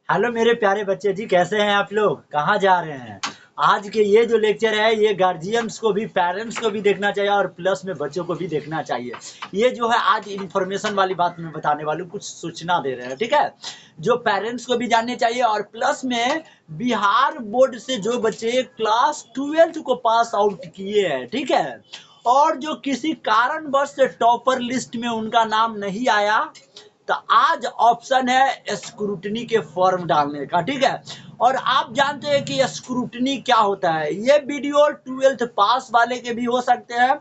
Hello मेरे प्यारे बच्चे जी, कैसे हैं आप लोग? कहाँ जा रहे हैं? आज के ये जो लेक्चर है ये गार्जियंस को भी, पेरेंट्स को भी देखना चाहिए और प्लस में बच्चों को भी देखना चाहिए। ये जो है आज इन्फॉर्मेशन वाली बात मैं बताने वाला हूँ, कुछ सूचना दे रहे हैं, ठीक है? जो पेरेंट्स को भी जानने चाहिए और प्लस में बिहार बोर्ड से जो बच्चे क्लास 12th को पास आउट किए हैं, ठीक है? और जो किसी कारणवश से टॉपर लिस्ट में उनका नाम नहीं आया, तो आज ऑप्शन है स्क्रूटनी के फॉर्म डालने का, ठीक है? और आप जानते हैं कि स्क्रूटनी क्या होता है। ये वीडियो 12th पास वाले के भी हो सकते हैं,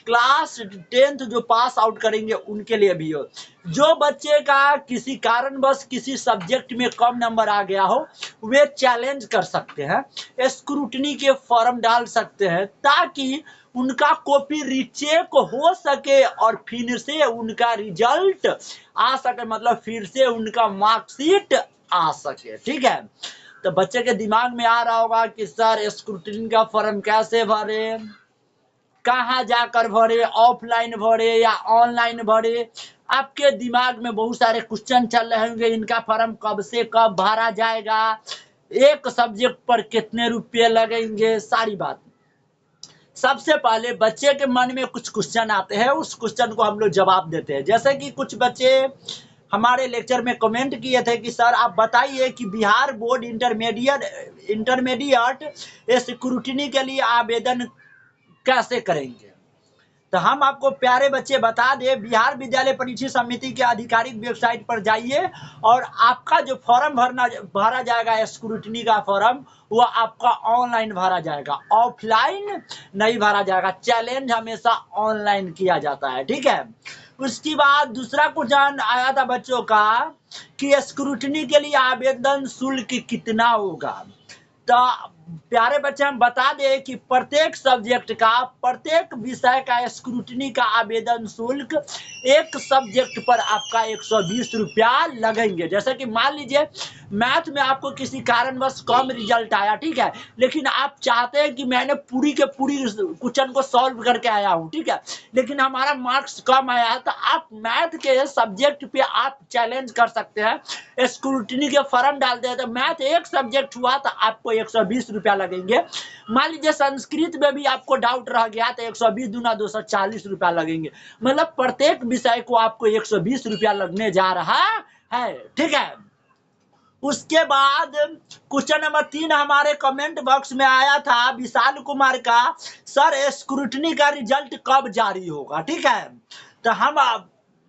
क्लास 10th जो पास आउट करेंगे उनके लिए भी हो। जो बच्चे का किसी कारणवश किसी सब्जेक्ट में कम नंबर आ गया हो, वे चैलेंज कर सकते हैं, स्क्रूटनी के फॉर्म डाल सकते हैं, ताकि उनका कॉपी रीचेक हो सके और फिर से उनका रिजल्ट आ सके, मतलब फिर से उनका मार्कशीट आ सके, ठीक है? तो बच्चे के दिमाग में आ रहा होगा कि सर स्क्रूटनी का फॉर्म कैसे भरे, कहाँ जाकर भरे, ऑफलाइन भरे या ऑनलाइन भरे। आपके दिमाग में बहुत सारे क्वेश्चन चल रहे होंगे, इनका फॉर्म कब से कब भरा जाएगा, एक सब्जेक्ट पर कितने रुपये लगेंगे, सारी बात। सबसे पहले बच्चे के मन में कुछ क्वेश्चन आते हैं, उस क्वेश्चन को हम लोग जवाब देते हैं। जैसे कि कुछ बच्चे हमारे लेक्चर में कमेंट किए थे कि सर आप बताइए कि बिहार बोर्ड इंटरमीडिएट स्क्रूटनी के लिए आवेदन कैसे करेंगे। तो हम आपको प्यारे बच्चे बता दें, बिहार विद्यालय परीक्षा समिति के आधिकारिक वेबसाइट पर जाइए और आपका जो फॉर्म भरा जाएगा स्क्रूटनी का फॉर्म, वो आपका ऑनलाइन भरा जाएगा, ऑफलाइन नहीं भरा जाएगा। चैलेंज हमेशा ऑनलाइन किया जाता है, ठीक है? उसके बाद दूसरा क्वेश्चन आया था बच्चों का कि स्क्रूटनी के लिए आवेदन शुल्क कितना होगा। तो प्यारे बच्चे हम बता दें कि प्रत्येक सब्जेक्ट का, प्रत्येक विषय का स्क्रूटनी का आवेदन शुल्क एक सब्जेक्ट पर आपका 120 रुपया लगेंगे। जैसे कि मान लीजिए मैथ में आपको किसी कारणवश कम रिजल्ट आया, ठीक है, लेकिन आप चाहते हैं कि मैंने पूरी के पूरी क्वेश्चन को सॉल्व करके आया हूं, ठीक है, लेकिन हमारा मार्क्स कम आया है, तो आप मैथ के सब्जेक्ट पे आप चैलेंज कर सकते हैं, स्क्रूटनी के फॉर्म डाल दे। तो मैथ एक सब्जेक्ट हुआ तो आपको 120 रुपया लगेंगे। मान लीजिए संस्कृत में भी आपको डाउट रह गया तो 120 दूना 240 रुपया लगेंगे। मतलब प्रत्येक विषय को आपको 120 रुपया लगने जा रहा है, ठीक है? उसके बाद क्वेश्चन नंबर 3 हमारे कमेंट बॉक्स में आया था विशाल कुमार का, सर स्क्रूटनी का रिजल्ट कब जारी होगा, ठीक है? तो हम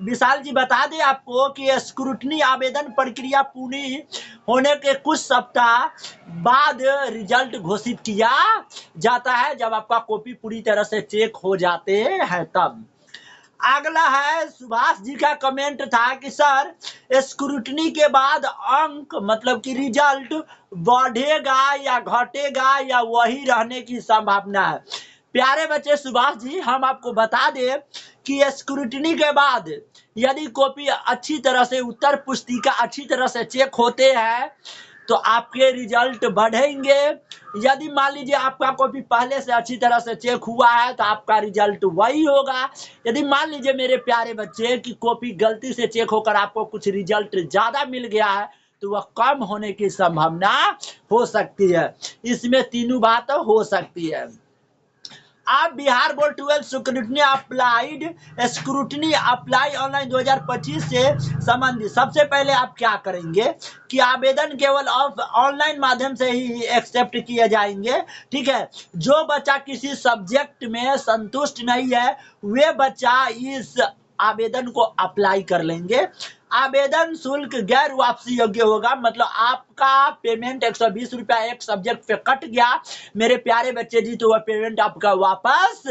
विशाल जी बता दें आपको कि स्क्रूटनी आवेदन प्रक्रिया पूरी होने के कुछ सप्ताह बाद रिजल्ट घोषित किया जाता है, जब आपका कॉपी पूरी तरह से चेक हो जाते हैं तब। अगला है सुभाष जी का कमेंट था कि सर स्क्रूटनी के बाद अंक, मतलब कि रिजल्ट बढ़ेगा या घटेगा या वही रहने की संभावना है। प्यारे बच्चे सुभाष जी, हम आपको बता दें कि स्क्रूटनी के बाद यदि कॉपी अच्छी तरह से, उत्तर पुस्तिका अच्छी तरह से चेक होते हैं तो आपके रिजल्ट बढ़ेंगे। यदि मान लीजिए आपका कॉपी पहले से अच्छी तरह से चेक हुआ है तो आपका रिजल्ट वही होगा। यदि मान लीजिए मेरे प्यारे बच्चे की कॉपी गलती से चेक होकर आपको कुछ रिजल्ट ज्यादा मिल गया है तो वह कम होने की संभावना हो सकती है। इसमें तीनों बात हो सकती है। आप Bihar board 12 scrutiny apply online 2025 से संबंधित सबसे पहले आप क्या करेंगे कि आवेदन केवल ऑनलाइन माध्यम से ही एक्सेप्ट किए जाएंगे, ठीक है? जो बच्चा किसी सब्जेक्ट में संतुष्ट नहीं है वे बच्चा इस आवेदन को अप्लाई कर लेंगे। आवेदन शुल्क गैर वापसी योग्य होगा, मतलब आपका पेमेंट 120 रुपया एक सब्जेक्ट पे कट गया मेरे प्यारे बच्चे जी, तो वह पेमेंट आपका वापस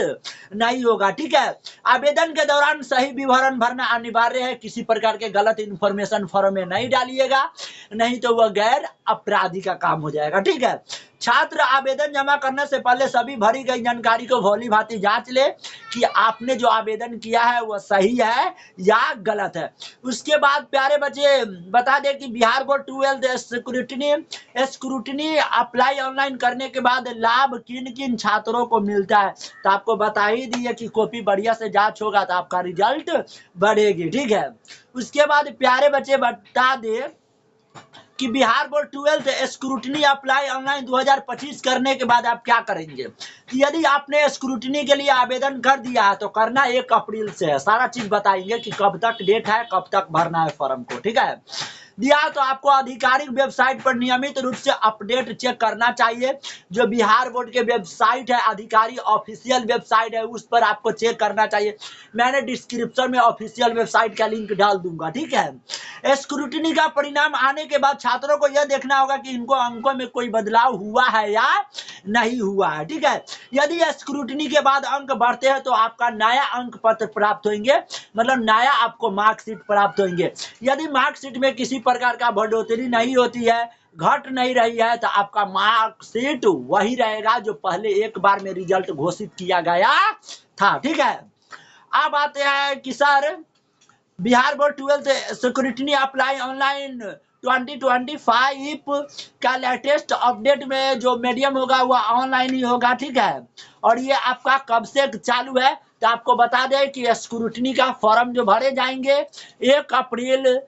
नहीं होगा, ठीक है? आवेदन के दौरान सही विवरण भरना अनिवार्य है, किसी प्रकार के गलत इंफॉर्मेशन फॉर्म में नहीं डालिएगा, नहीं तो वह गैर अपराधी का काम हो जाएगा, ठीक है? छात्र आवेदन जमा करने से पहले सभी भरी गई जानकारी को भली भांति जांच ले कि आपने जो आवेदन किया है वह सही है या गलत है। उसके बाद प्यारे बच्चे बता दें कि Bihar board 12 scrutiny apply online करने के बाद लाभ किन किन छात्रों को मिलता है, तो आपको बता ही दिए कि कॉपी बढ़िया से जांच होगा तो आपका रिजल्ट बढ़ेगी, ठीक है? उसके बाद प्यारे बच्चे बता दे कि Bihar board 12th scrutiny apply online 2025 करने के बाद आप क्या करेंगे। कि यदि आपने स्क्रूटनी के लिए आवेदन कर दिया है तो करना 1 अप्रैल से है। सारा चीज बताएंगे कि कब तक डेट है, कब तक भरना है फॉर्म को, ठीक है। दिया तो आपको आधिकारिक वेबसाइट पर नियमित रूप से अपडेट चेक करना चाहिए। जो बिहार बोर्ड के वेबसाइट है, आधिकारिक ऑफिशियल वेबसाइट है, उस पर आपको चेक करना चाहिए। मैंने डिस्क्रिप्शन में ऑफिशियल वेबसाइट का लिंक डाल दूंगा, ठीक है। स्क्रूटनी का परिणाम आने के बाद छात्रों को यह देखना होगा कि इनको अंकों में कोई बदलाव हुआ है या नहीं हुआ है, ठीक है। यदि स्क्रूटनी के बाद अंक बढ़ते हैं तो आपका नया अंक पत्र प्राप्त होंगे, मतलब नया आपको मार्कशीट प्राप्त होंगे। यदि मार्कशीट में किसी प्रकार का बढ़ोतरी नहीं होती है, घट नहीं रही है, तो आपका मार्कशीट वही रहेगा जो पहले एक बार में रिजल्ट घोषित किया गया था, ठीक है। अब आते हैं कि sir Bihar board 12th scrutiny apply online 2025 का लेटेस्ट अपडेट में जो मीडियम होगा वो ऑनलाइन ही होगा, ठीक है। और ये आपका कब से चालू है तो आपको बता दें कि स्क्रूटनी का फॉर्म जो भरे जाएंगे 1 अप्रैल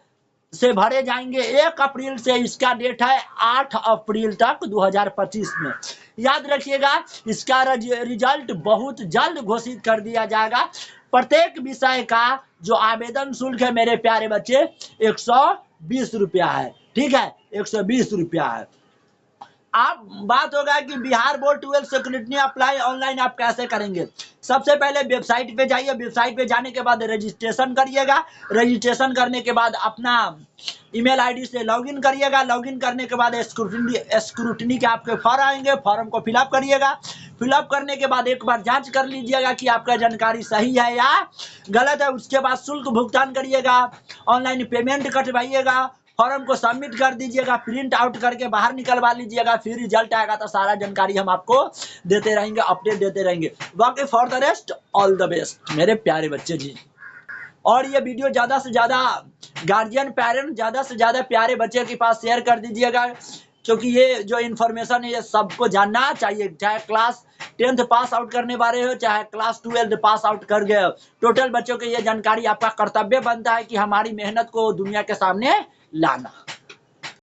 से भरे जाएंगे। 1 अप्रैल से इसका डेट है 8 अप्रैल तक 2025 में। याद रखिएगा इसका रिजल्ट बहुत जल्द घोषित कर दिया जाएगा। प्रत्येक विषय का जो आवेदन शुल्क है मेरे प्यारे बच्चे 120 रुपया है, ठीक है, 120 रुपया है। अब बात होगा कि Bihar board 12 scrutiny apply online आप कैसे करेंगे। सबसे पहले वेबसाइट पे जाइए, वेबसाइट पे जाने के बाद रजिस्ट्रेशन करिएगा। रजिस्ट्रेशन करने के बाद अपना ईमेल आईडी से लॉगिन करिएगा। लॉगिन करने के बाद स्क्रूटनी के आपके फॉर्म आएंगे, फॉर्म को फिलअप करिएगा। फिलअप करने के बाद एक बार जांच कर लीजिएगा कि आपका जानकारी सही है या गलत है। उसके बाद शुल्क भुगतान करिएगा, ऑनलाइन पेमेंट कटवाइएगा, फॉर्म को सबमिट कर दीजिएगा, प्रिंट आउट करके बाहर निकलवा लीजिएगा। फिर रिजल्ट आएगा तो सारा जानकारी हम आपको देते रहेंगे, अपडेट देते रहेंगे। बाकी for the rest all the best मेरे प्यारे बच्चे जी। और ये वीडियो ज़्यादा से ज़्यादा गार्जियन पेरेंट ज़्यादा से ज़्यादा प्यारे बच्चे के पास शेयर कर दीजिएगा, क्योंकि ये जो इन्फॉर्मेशन है ये सबको जानना चाहिए। चाहे क्लास 10th पास आउट करने वाले हो, चाहे क्लास 12th पास आउट कर गए हो, टोटल बच्चों को ये जानकारी आपका कर्तव्य बनता है कि हमारी मेहनत को दुनिया के सामने लाना।